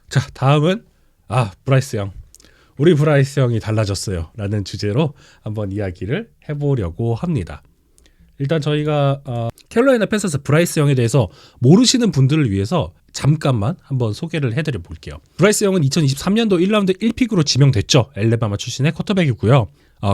자, 다음은 브라이스 영. 우리 브라이스 영이 달라졌어요 라는 주제로 한번 이야기를 해보려고 합니다. 일단 저희가 캐롤라이나 팬서스 브라이스 영에 대해서 모르시는 분들을 위해서 잠깐만 한번 소개를 해드려 볼게요. 브라이스 영은 2023년도 1라운드 1픽으로 지명됐죠. 엘레바마 출신의 쿼터백이고요.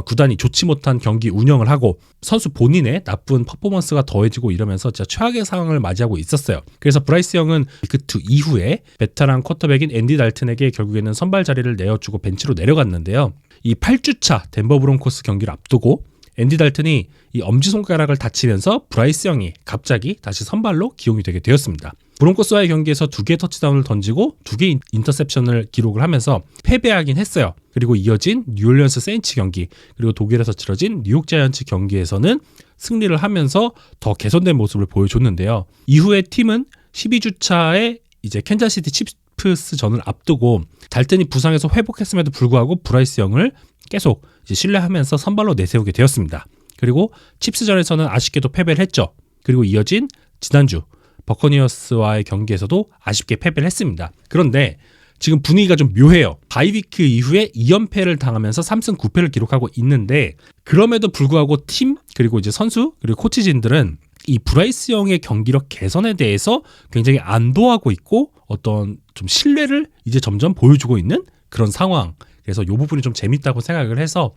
구단이 좋지 못한 경기 운영을 하고 선수 본인의 나쁜 퍼포먼스가 더해지고 이러면서 진짜 최악의 상황을 맞이하고 있었어요. 그래서 브라이스 영은 그 이후에 베테랑 쿼터백인 앤디 달튼에게 결국에는 선발 자리를 내어주고 벤치로 내려갔는데요. 이 8주차 덴버 브론코스 경기를 앞두고 앤디 달튼이 이 엄지손가락을 다치면서 브라이스 영이 갑자기 다시 선발로 기용이 되게 되었습니다. 브론코스와의 경기에서 2개의 터치다운을 던지고 2개의 인터셉션을 기록을 하면서 패배하긴 했어요. 그리고 이어진 뉴올리언스 세인츠 경기, 그리고 독일에서 치러진 뉴욕 자이언츠 경기에서는 승리를 하면서 더 개선된 모습을 보여줬는데요. 이후에 팀은 12주차에 이제 캔자시티 칩스전을 앞두고 달튼이 부상에서 회복했음에도 불구하고 브라이스 영을 계속 이제 신뢰하면서 선발로 내세우게 되었습니다. 그리고 칩스전에서는 아쉽게도 패배를 했죠. 그리고 이어진 지난주 버커니어스와의 경기에서도 아쉽게 패배를 했습니다. 그런데 지금 분위기가 좀 묘해요. 바이위크 이후에 2연패를 당하면서 3승 9패를 기록하고 있는데, 그럼에도 불구하고 팀 그리고 이제 선수 그리고 코치진들은 이 브라이스 영의 경기력 개선에 대해서 굉장히 안도하고 있고 어떤 좀 신뢰를 이제 점점 보여주고 있는 그런 상황. 그래서 이 부분이 좀 재밌다고 생각을 해서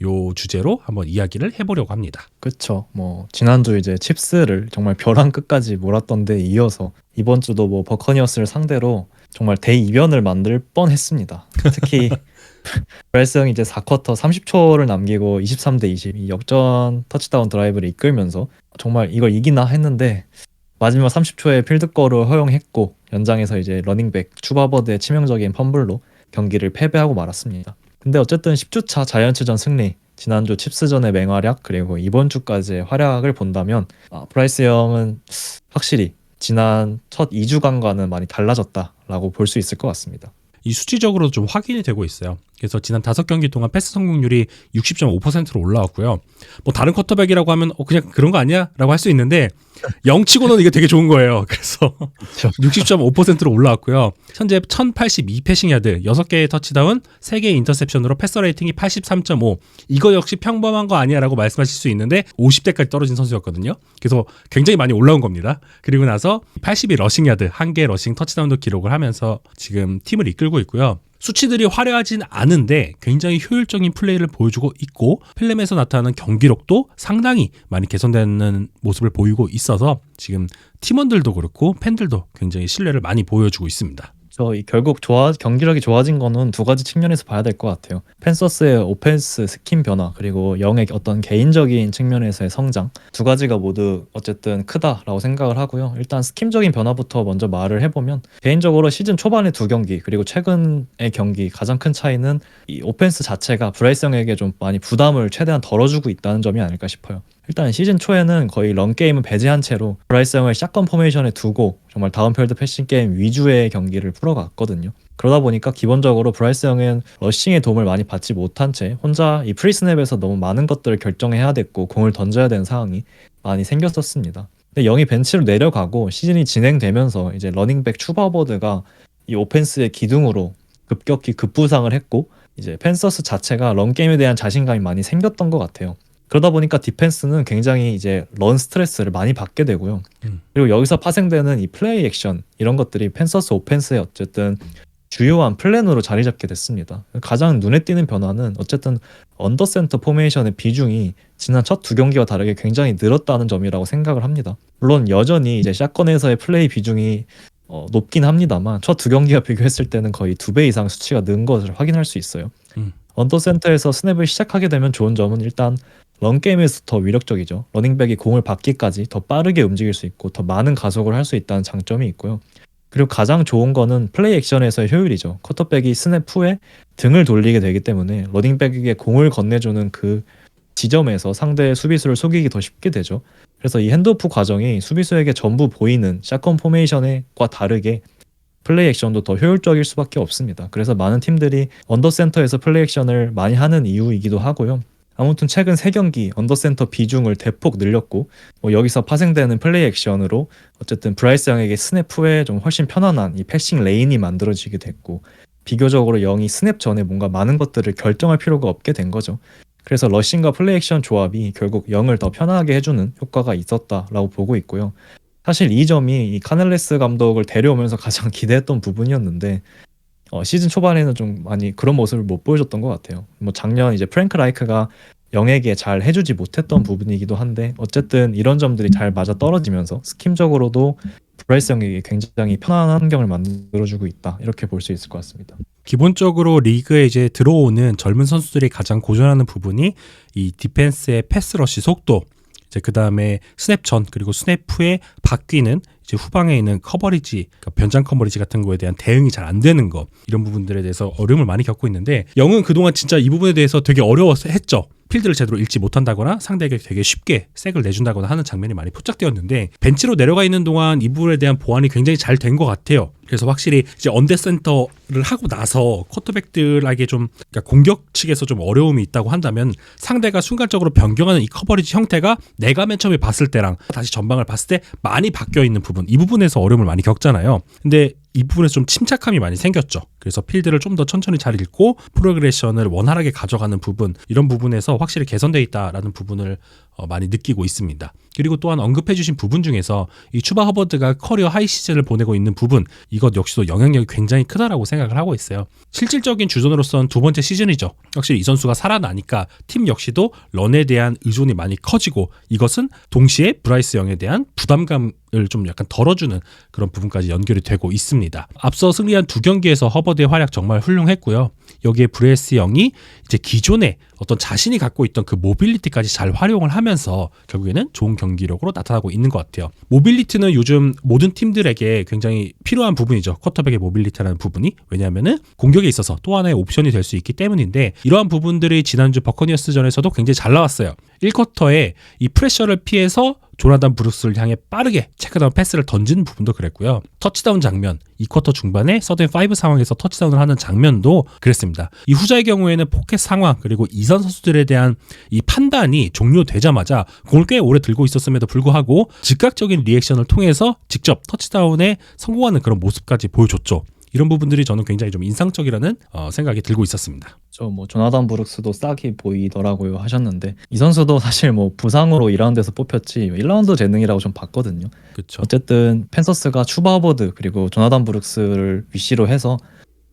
요 주제로 한번 이야기를 해보려고 합니다. 그쵸. 지난주 이제 칩스를 정말 벼랑 끝까지 몰았던 데 이어서 이번 주도 버커니어스를 상대로 정말 대이변을 만들 뻔했습니다. 특히 브라이스 형이 이제 4쿼터 30초를 남기고 23대 20 이 역전 터치다운 드라이브를 이끌면서 정말 이걸 이기나 했는데 마지막 30초에 필드골을 허용했고 연장에서 이제 러닝백 추바버드의 치명적인 펌블로 경기를 패배하고 말았습니다. 근데 어쨌든 10주차 자이언츠전 승리, 지난주 칩스전의 맹활약, 그리고 이번 주까지의 활약을 본다면 브라이스 형은 확실히 지난 첫 2주간과는 많이 달라졌다라고 볼 수 있을 것 같습니다. 이 수치적으로 좀 확인이 되고 있어요. 그래서 지난 5경기 동안 패스 성공률이 60.5%로 올라왔고요. 다른 쿼터백이라고 하면 그냥 그런 거 아니야? 라고 할 수 있는데 0치고는 이게 되게 좋은 거예요. 그래서 60.5%로 올라왔고요. 현재 1082 패싱 야드, 6개의 터치다운, 3개의 인터셉션으로 패서 레이팅이 83.5. 이거 역시 평범한 거 아니야 라고 말씀하실 수 있는데 50대까지 떨어진 선수였거든요. 그래서 굉장히 많이 올라온 겁니다. 그리고 나서 82 러싱 야드, 1개 러싱 터치다운도 기록을 하면서 지금 팀을 이끌고 있고요. 수치들이 화려하진 않은데 굉장히 효율적인 플레이를 보여주고 있고 필름에서 나타나는 경기력도 상당히 많이 개선되는 모습을 보이고 있어서 지금 팀원들도 그렇고 팬들도 굉장히 신뢰를 많이 보여주고 있습니다. 결국 경기력이 좋아진 거는 두 가지 측면에서 봐야 될 것 같아요. 펜서스의 오펜스 스킨 변화, 그리고 영의 어떤 개인적인 측면에서의 성장, 두 가지가 모두 어쨌든 크다라고 생각을 하고요. 일단 스킨적인 변화부터 먼저 말을 해보면 개인적으로 시즌 초반의 2경기 그리고 최근의 경기 가장 큰 차이는 이 오펜스 자체가 브라이스 형에게 좀 많이 부담을 최대한 덜어주고 있다는 점이 아닐까 싶어요. 일단 시즌 초에는 거의 런게임은 배제한 채로 브라이스 형을 샷건 포메이션에 두고 정말 다운필드 패싱 게임 위주의 경기를 풀어갔거든요. 그러다 보니까 기본적으로 브라이스 형은 러싱의 도움을 많이 받지 못한 채 혼자 이 프리스냅에서 너무 많은 것들을 결정해야 됐고 공을 던져야 되는 상황이 많이 생겼었습니다. 근데 영이 벤치로 내려가고 시즌이 진행되면서 이제 러닝백 추바버드가 이 오펜스의 기둥으로 급격히 급부상을 했고 이제 펜서스 자체가 런게임에 대한 자신감이 많이 생겼던 것 같아요. 그러다 보니까 디펜스는 굉장히 이제 런 스트레스를 많이 받게 되고요. 그리고 여기서 파생되는 이 플레이 액션 이런 것들이 펜서스 오펜스의 어쨌든 주요한 플랜으로 자리 잡게 됐습니다. 가장 눈에 띄는 변화는 어쨌든 언더센터 포메이션의 비중이 지난 첫 2경기와 다르게 굉장히 늘었다는 점이라고 생각을 합니다. 물론 여전히 이제 샷건에서의 플레이 비중이 높긴 합니다만 첫 2경기와 비교했을 때는 거의 2배 이상 수치가 는 것을 확인할 수 있어요. 언더센터에서 스냅을 시작하게 되면 좋은 점은 일단 런게임에서 더 위력적이죠. 러닝백이 공을 받기까지 더 빠르게 움직일 수 있고 더 많은 가속을 할 수 있다는 장점이 있고요. 그리고 가장 좋은 거는 플레이 액션에서의 효율이죠. 쿼터백이 스냅 후에 등을 돌리게 되기 때문에 러닝백에게 공을 건네주는 그 지점에서 상대의 수비수를 속이기 더 쉽게 되죠. 그래서 이 핸드오프 과정이 수비수에게 전부 보이는 샷건 포메이션과 다르게 플레이 액션도 더 효율적일 수밖에 없습니다. 그래서 많은 팀들이 언더센터에서 플레이 액션을 많이 하는 이유이기도 하고요. 아무튼 최근 3경기 언더센터 비중을 대폭 늘렸고 여기서 파생되는 플레이 액션으로 어쨌든 브라이스 영에게 스냅 후에 좀 훨씬 편안한 이 패싱 레인이 만들어지게 됐고 비교적으로 영이 스냅 전에 뭔가 많은 것들을 결정할 필요가 없게 된 거죠. 그래서 러싱과 플레이 액션 조합이 결국 영을 더 편하게 해주는 효과가 있었다라고 보고 있고요. 사실 이 점이 이 카넬레스 감독을 데려오면서 가장 기대했던 부분이었는데 시즌 초반에는 좀 많이 그런 모습을 못 보여줬던 것 같아요. 뭐 작년 이제 프랭크 라이크가 영에게 잘 해주지 못했던 부분이기도 한데 어쨌든 이런 점들이 잘 맞아 떨어지면서 스킴적으로도 브라이스 영에게 굉장히 편안한 환경을 만들어주고 있다 이렇게 볼 수 있을 것 같습니다. 기본적으로 리그에 이제 들어오는 젊은 선수들이 가장 고전하는 부분이 이 디펜스의 패스 러시 속도, 이제 그 다음에 스냅 전 그리고 스냅 후에 바뀌는 이제 후방에 있는 커버리지, 그러니까 변장 커버리지 같은 거에 대한 대응이 잘 안 되는 거, 이런 부분들에 대해서 어려움을 많이 겪고 있는데 영은 그동안 진짜 이 부분에 대해서 되게 어려워했죠. 필드를 제대로 읽지 못한다거나 상대에게 되게 쉽게 색을 내준다거나 하는 장면이 많이 포착되었는데 벤치로 내려가 있는 동안 이 부분에 대한 보완이 굉장히 잘 된 것 같아요. 그래서 확실히 이제 언더센터를 하고 나서 쿼터백들에게 좀 그러니까 공격 측에서 좀 어려움이 있다고 한다면 상대가 순간적으로 변경하는 이 커버리지 형태가 내가 맨 처음에 봤을 때랑 다시 전방을 봤을 때 많이 바뀌어 있는 부분, 이 부분에서 어려움을 많이 겪잖아요. 근데 이 부분에서 좀 침착함이 많이 생겼죠. 그래서 필드를 좀 더 천천히 잘 읽고 프로그레션을 원활하게 가져가는 부분, 이런 부분에서 확실히 개선되어 있다라는 부분을 많이 느끼고 있습니다. 그리고 또한 언급해주신 부분 중에서 이 추바 허버드가 커리어 하이 시즌을 보내고 있는 부분, 이것 역시도 영향력이 굉장히 크다라고 생각을 하고 있어요. 실질적인 주전으로서는 두 번째 시즌이죠. 확실히 이 선수가 살아나니까 팀 역시도 런에 대한 의존이 많이 커지고 이것은 동시에 브라이스 영에 대한 부담감을 좀 약간 덜어주는 그런 부분까지 연결이 되고 있습니다. 앞서 승리한 2경기에서 허버드의 활약 정말 훌륭했고요. 여기에 브라이스 영이 이제 기존에 어떤 자신이 갖고 있던 그 모빌리티까지 잘 활용을 하면서 결국에는 좋은 경기력으로 나타나고 있는 것 같아요. 모빌리티는 요즘 모든 팀들에게 굉장히 필요한 부분이죠. 쿼터백의 모빌리티라는 부분이. 왜냐하면은 공격에 있어서 또 하나의 옵션이 될 수 있기 때문인데 이러한 부분들이 지난주 버커니어스전에서도 굉장히 잘 나왔어요. 1쿼터에 이 프레셔를 피해서 조나단 브룩스를 향해 빠르게 체크다운 패스를 던지는 부분도 그랬고요. 터치다운 장면, 2쿼터 중반에 서든 5 상황에서 터치다운을 하는 장면도 그랬습니다. 이 후자의 경우에는 포켓 상황 그리고 이선 선수들에 대한 이 판단이 종료되자마자 공을 꽤 오래 들고 있었음에도 불구하고 즉각적인 리액션을 통해서 직접 터치다운에 성공하는 그런 모습까지 보여줬죠. 이런 부분들이 저는 굉장히 좀 인상적이라는 생각이 들고 있었습니다. 뭐 조나단 브룩스도 싹이 보이더라고요 하셨는데 이 선수도 사실 뭐 부상으로 2라운드에서 뽑혔지 1라운드 재능이라고 좀 봤거든요. 그렇죠. 어쨌든 펜서스가 추바 허버드 그리고 조나단 브룩스를 위시로 해서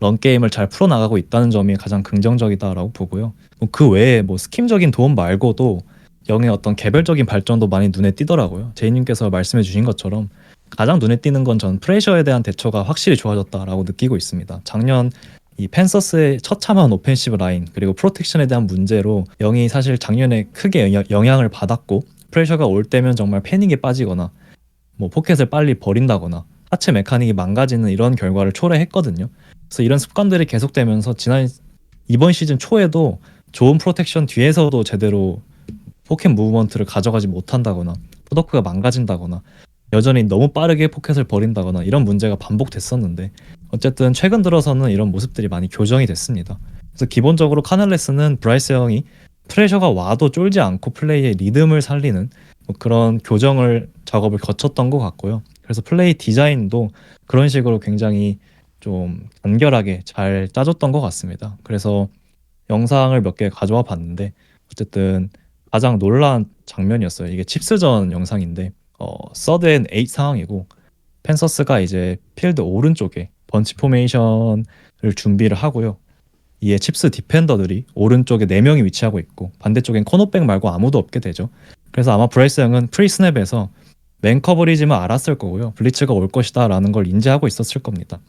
런 게임을 잘 풀어나가고 있다는 점이 가장 긍정적이다라고 보고요. 그 외에 뭐 스킴적인 도움 말고도 영의 어떤 개별적인 발전도 많이 눈에 띄더라고요. 제이님께서 말씀해 주신 것처럼 가장 눈에 띄는 건 전 프레셔에 대한 대처가 확실히 좋아졌다라고 느끼고 있습니다. 작년 이 펜서스의 처참한 오펜시브 라인 그리고 프로텍션에 대한 문제로 영이 사실 작년에 크게 영향을 받았고 프레셔가 올 때면 정말 패닉에 빠지거나 뭐 포켓을 빨리 버린다거나 하체 메카닉이 망가지는 이런 결과를 초래했거든요. 그래서 이런 습관들이 계속되면서 이번 시즌 초에도 좋은 프로텍션 뒤에서도 제대로 포켓 무브먼트를 가져가지 못한다거나 푸더크가 망가진다거나 여전히 너무 빠르게 포켓을 버린다거나 이런 문제가 반복됐었는데 어쨌든 최근 들어서는 이런 모습들이 많이 교정이 됐습니다. 그래서 기본적으로 카넬레스는 브라이스 형이 프레셔가 와도 쫄지 않고 플레이의 리듬을 살리는 뭐 그런 작업을 거쳤던 것 같고요. 그래서 플레이 디자인도 그런 식으로 굉장히 좀 간결하게 잘 짜줬던 것 같습니다. 그래서 영상을 몇 개 가져와 봤는데 어쨌든 가장 놀라운 장면이었어요. 이게 칩스전 영상인데 서드 앤 8 상황이고 펜서스가 이제 필드 오른쪽에 번치 포메이션을 준비를 하고요. 이에 칩스 디펜더들이 오른쪽에 4명이 위치하고 있고 반대쪽엔 코너백 말고 아무도 없게 되죠. 그래서 아마 브라이스 형은 프리 스냅에서 맨 커버리지만 알았을 거고요. 블리츠가 올 것이다 라는 걸 인지하고 있었을 겁니다.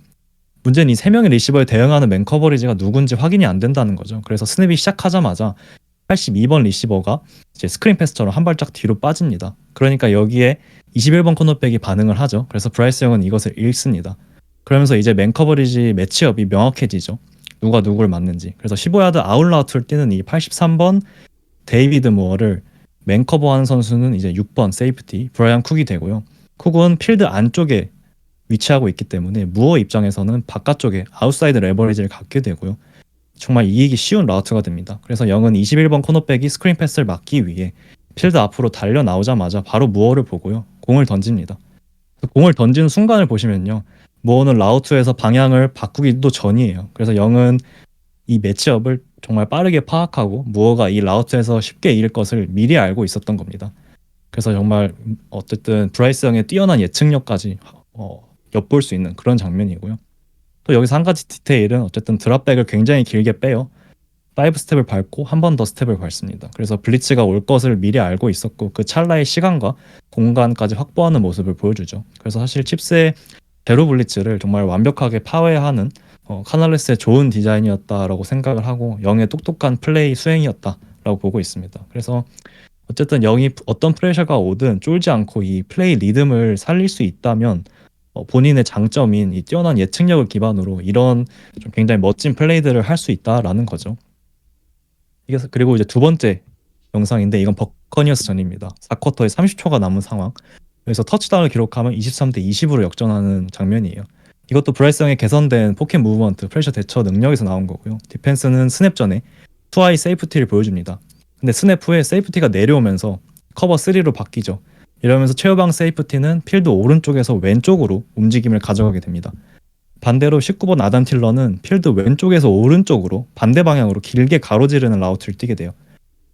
문제는 이 3명의 리시버에 대응하는 맨 커버리지가 누군지 확인이 안 된다는 거죠. 그래서 스냅이 시작하자마자 82번 리시버가 이제 스크린 패스처럼 한 발짝 뒤로 빠집니다. 그러니까 여기에 21번 코너백이 반응을 하죠. 그래서 브라이스 형은 이것을 읽습니다. 그러면서 이제 맨 커버리지 매치업이 명확해지죠. 누가 누구를 맞는지. 그래서 15야드 아웃라우트를 뛰는 이 83번 데이비드 무어를 맨 커버하는 선수는 이제 6번 세이프티 브라이언 쿡이 되고요. 쿡은 필드 안쪽에 위치하고 있기 때문에 무어 입장에서는 바깥쪽에 아웃사이드 레버리지를 갖게 되고요. 정말 이기기 쉬운 라우트가 됩니다. 그래서 영은 21번 코너백이 스크린 패스를 막기 위해 필드 앞으로 달려 나오자마자 바로 무어를 보고요. 공을 던집니다. 공을 던지는 순간을 보시면요. 무어는 라우트에서 방향을 바꾸기도 전이에요. 그래서 영은 이 매치업을 정말 빠르게 파악하고 무어가 이 라우트에서 쉽게 이길 것을 미리 알고 있었던 겁니다. 그래서 정말 어쨌든 브라이스 영의 뛰어난 예측력까지 엿볼 수 있는 그런 장면이고요. 또 여기서 한 가지 디테일은 어쨌든 드랍백을 굉장히 길게 빼요. 5 스텝을 밟고 한 번 더 스텝을 밟습니다. 그래서 블리츠가 올 것을 미리 알고 있었고 그 찰나의 시간과 공간까지 확보하는 모습을 보여주죠. 그래서 사실 칩스의 제로 블리츠를 정말 완벽하게 파괴하는 카날레스의 좋은 디자인이었다라고 생각을 하고 영의 똑똑한 플레이 수행이었다라고 보고 있습니다. 그래서 어쨌든 영이 어떤 프레셔가 오든 쫄지 않고 이 플레이 리듬을 살릴 수 있다면 본인의 장점인 이 뛰어난 예측력을 기반으로 이런 좀 굉장히 멋진 플레이들을 할 수 있다라는 거죠. 그리고 이제 두 번째 영상인데 이건 버커니어스 전입니다. 4쿼터에 30초가 남은 상황. 그래서 터치다운을 기록하면 23대 20으로 역전하는 장면이에요. 이것도 브라이스 영의 개선된 포켓 무브먼트, 프레셔 대처 능력에서 나온 거고요. 디펜스는 스냅 전에 투아이 세이프티를 보여줍니다. 근데 스냅 후에 세이프티가 내려오면서 커버 3로 바뀌죠. 이러면서 최후방 세이프티는 필드 오른쪽에서 왼쪽으로 움직임을 가져가게 됩니다. 반대로 19번 아담 틸러는 필드 왼쪽에서 오른쪽으로 반대 방향으로 길게 가로지르는 라우트를 뛰게 돼요.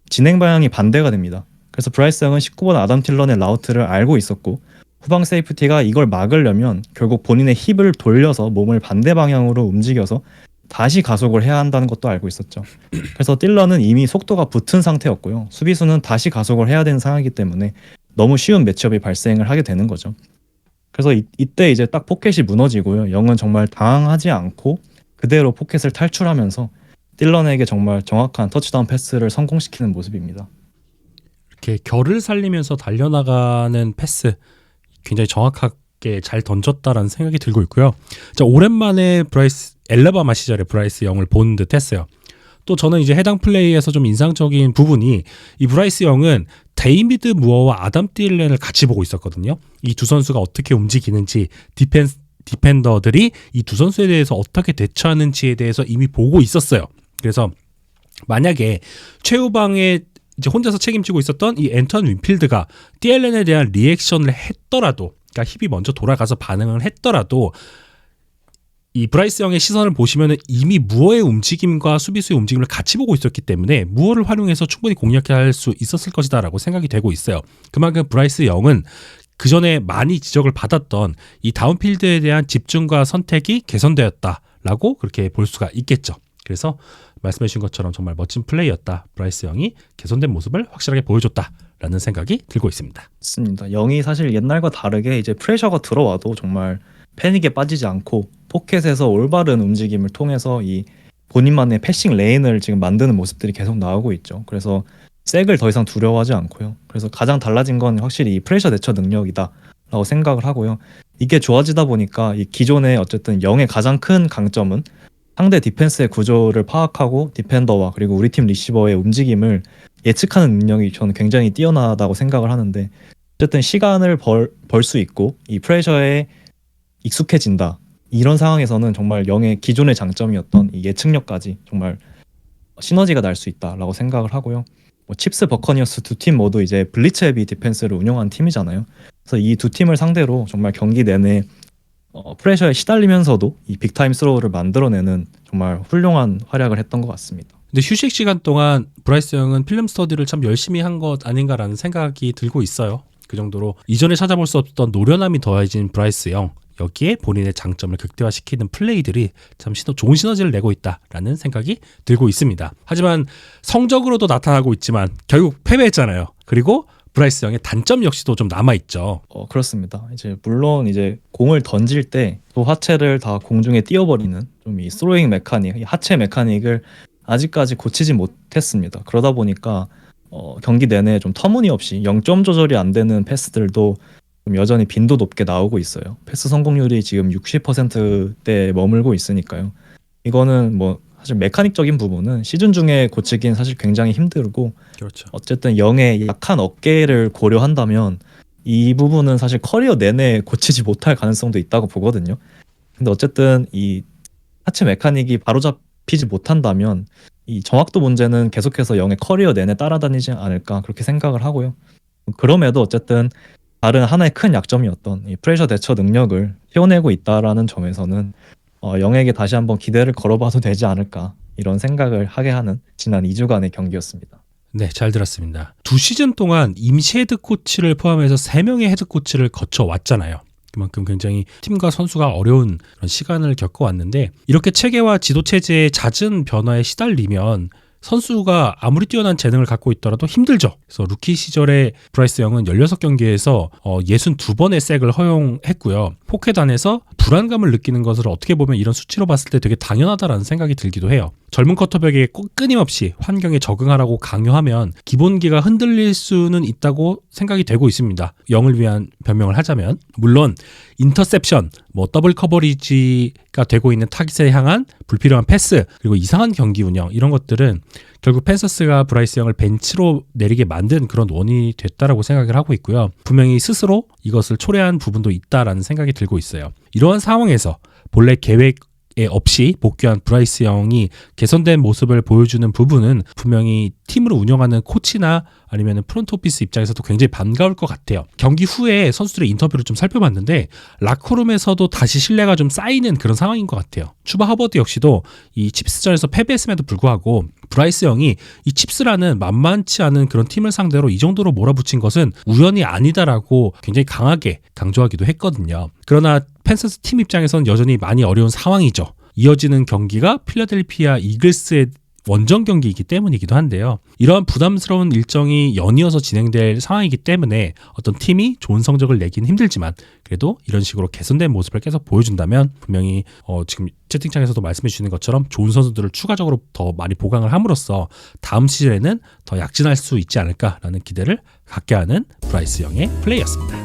진행 방향이 반대가 됩니다. 그래서 브라이스 영은 19번 아담 틸런의 라우트를 알고 있었고 후방 세이프티가 이걸 막으려면 결국 본인의 힙을 돌려서 몸을 반대 방향으로 움직여서 다시 가속을 해야 한다는 것도 알고 있었죠. 그래서 틸런은 이미 속도가 붙은 상태였고요. 수비수는 다시 가속을 해야 되는 상황이기 때문에 너무 쉬운 매치업이 발생을 하게 되는 거죠. 그래서 이때 이제 딱 포켓이 무너지고요. 영은 정말 당황하지 않고 그대로 포켓을 탈출하면서 딜런에게 정말 정확한 터치다운 패스를 성공시키는 모습입니다. 이렇게 결을 살리면서 달려나가는 패스 굉장히 정확하게 잘 던졌다라는 생각이 들고 있고요. 자, 오랜만에 엘레바마 시절에 브라이스 영을 본 듯 했어요. 또 저는 이제 해당 플레이에서 좀 인상적인 부분이 이 브라이스 영은 데이비드 무어와 아담 딜렌을 같이 보고 있었거든요. 이 두 선수가 어떻게 움직이는지 디펜더들이 이 두 선수에 대해서 어떻게 대처하는지에 대해서 이미 보고 있었어요. 그래서 만약에 최후방에 이제 혼자서 책임지고 있었던 이 앤턴 윈필드가 딜렌에 대한 리액션을 했더라도, 그러니까 힙이 먼저 돌아가서 반응을 했더라도 이 브라이스 영의 시선을 보시면 이미 무어의 움직임과 수비수의 움직임을 같이 보고 있었기 때문에 무어를 활용해서 충분히 공략할 수 있었을 것이다라고 생각이 되고 있어요. 그만큼 브라이스 영은 그 전에 많이 지적을 받았던 이 다운필드에 대한 집중과 선택이 개선되었다라고 그렇게 볼 수가 있겠죠. 그래서 말씀해 주신 것처럼 정말 멋진 플레이였다. 브라이스 영이 개선된 모습을 확실하게 보여줬다라는 생각이 들고 있습니다. 맞습니다. 영이 사실 옛날과 다르게 이제 프레셔가 들어와도 정말 패닉에 빠지지 않고 포켓에서 올바른 움직임을 통해서 이 본인만의 패싱 레인을 지금 만드는 모습들이 계속 나오고 있죠. 그래서 색을 더 이상 두려워하지 않고요. 그래서 가장 달라진 건 확실히 이 프레셔 대처 능력이다라고 생각을 하고요. 이게 좋아지다 보니까 이 기존의 어쨌든 영의 가장 큰 강점은 상대 디펜스의 구조를 파악하고 디펜더와 그리고 우리 팀 리시버의 움직임을 예측하는 능력이 저는 굉장히 뛰어나다고 생각을 하는데 어쨌든 시간을 벌 수 있고 이 프레셔에 익숙해진다. 이런 상황에서는 정말 영의 기존의 장점이었던 이 예측력까지 정말 시너지가 날 수 있다라고 생각을 하고요. 칩스 버커니어스 두 팀 모두 이제 블리츠 헤비 디펜스를 운영한 팀이잖아요. 그래서 이 두 팀을 상대로 정말 경기 내내 프레셔에 시달리면서도 이 빅타임 스로우를 만들어내는 정말 훌륭한 활약을 했던 것 같습니다. 근데 휴식 시간 동안 브라이스 영은 필름 스터디를 참 열심히 한 것 아닌가라는 생각이 들고 있어요. 그 정도로 이전에 찾아볼 수 없던 노련함이 더해진 브라이스 영, 여기에 본인의 장점을 극대화시키는 플레이들이 참 좋은 시너지를 내고 있다라는 생각이 들고 있습니다. 하지만 성적으로도 나타나고 있지만 결국 패배했잖아요. 그리고 브라이스 영의 단점 역시도 좀 남아있죠. 그렇습니다. 이제 물론 이제 공을 던질 때 또 하체를 다 공중에 띄워버리는 좀 이 스로잉 메카닉, 이 하체 메카닉을 아직까지 고치지 못했습니다. 그러다 보니까 경기 내내 좀 터무니없이 0점 조절이 안 되는 패스들도 좀 여전히 빈도 높게 나오고 있어요. 패스 성공률이 지금 60%대에 머물고 있으니까요. 이거는 뭐 사실 메카닉적인 부분은 시즌 중에 고치긴 사실 굉장히 힘들고 그렇죠. 어쨌든 영의 약한 어깨를 고려한다면 이 부분은 사실 커리어 내내 고치지 못할 가능성도 있다고 보거든요. 근데 어쨌든 이 하체 메카닉이 바로잡 잡히지 못한다면 이 정확도 문제는 계속해서 영의 커리어 내내 따라다니지 않을까 그렇게 생각을 하고요. 그럼에도 어쨌든 다른 하나의 큰 약점이었던 이 프레셔 대처 능력을 키워내고 있다라는 점에서는 영에게 다시 한번 기대를 걸어봐도 되지 않을까 이런 생각을 하게 하는 지난 2주간의 경기였습니다. 네, 잘 들었습니다. 2시즌 동안 임시 헤드 코치를 포함해서 3명의 헤드 코치를 거쳐왔잖아요. 그만큼 굉장히 팀과 선수가 어려운 그런 시간을 겪어왔는데 이렇게 체계와 지도 체제의 잦은 변화에 시달리면 선수가 아무리 뛰어난 재능을 갖고 있더라도 힘들죠. 그래서 루키 시절에 브라이스 영은 16경기에서 62번의 색을 허용했고요. 포켓안에서 불안감을 느끼는 것을 어떻게 보면 이런 수치로 봤을 때 되게 당연하다라는 생각이 들기도 해요. 젊은 쿼터백에 끊임없이 환경에 적응하라고 강요하면 기본기가 흔들릴 수는 있다고 생각이 되고 있습니다. 영을 위한 변명을 하자면 물론 인터셉션, 더블 커버리지가 되고 있는 타깃에 향한 불필요한 패스, 그리고 이상한 경기 운영 이런 것들은 결국 펜서스가 브라이스 영을 벤치로 내리게 만든 그런 원인이 됐다라고 생각을 하고 있고요. 분명히 스스로 이것을 초래한 부분도 있다라는 생각이 들고 있어요. 이러한 상황에서 본래 계획 없이 복귀한 브라이스 영이 개선된 모습을 보여주는 부분은 분명히 팀을 운영하는 코치나 아니면 프론트 오피스 입장에서도 굉장히 반가울 것 같아요. 경기 후에 선수들의 인터뷰를 좀 살펴봤는데 라커룸에서도 다시 신뢰가 좀 쌓이는 그런 상황인 것 같아요. 추바 허버드 역시도 이 칩스전에서 패배했음에도 불구하고 브라이스 영이 이 칩스라는 만만치 않은 그런 팀을 상대로 이 정도로 몰아붙인 것은 우연이 아니다라고 굉장히 강하게 강조하기도 했거든요. 그러나 펜서스 팀 입장에서는 여전히 많이 어려운 상황이죠. 이어지는 경기가 필라델피아 이글스의 원정 경기이기 때문이기도 한데요. 이러한 부담스러운 일정이 연이어서 진행될 상황이기 때문에 어떤 팀이 좋은 성적을 내긴 힘들지만 그래도 이런 식으로 개선된 모습을 계속 보여준다면 분명히 지금 채팅창에서도 말씀해 주시는 것처럼 좋은 선수들을 추가적으로 더 많이 보강을 함으로써 다음 시즌에는 더 약진할 수 있지 않을까라는 기대를 갖게 하는 브라이스 영의 플레이였습니다.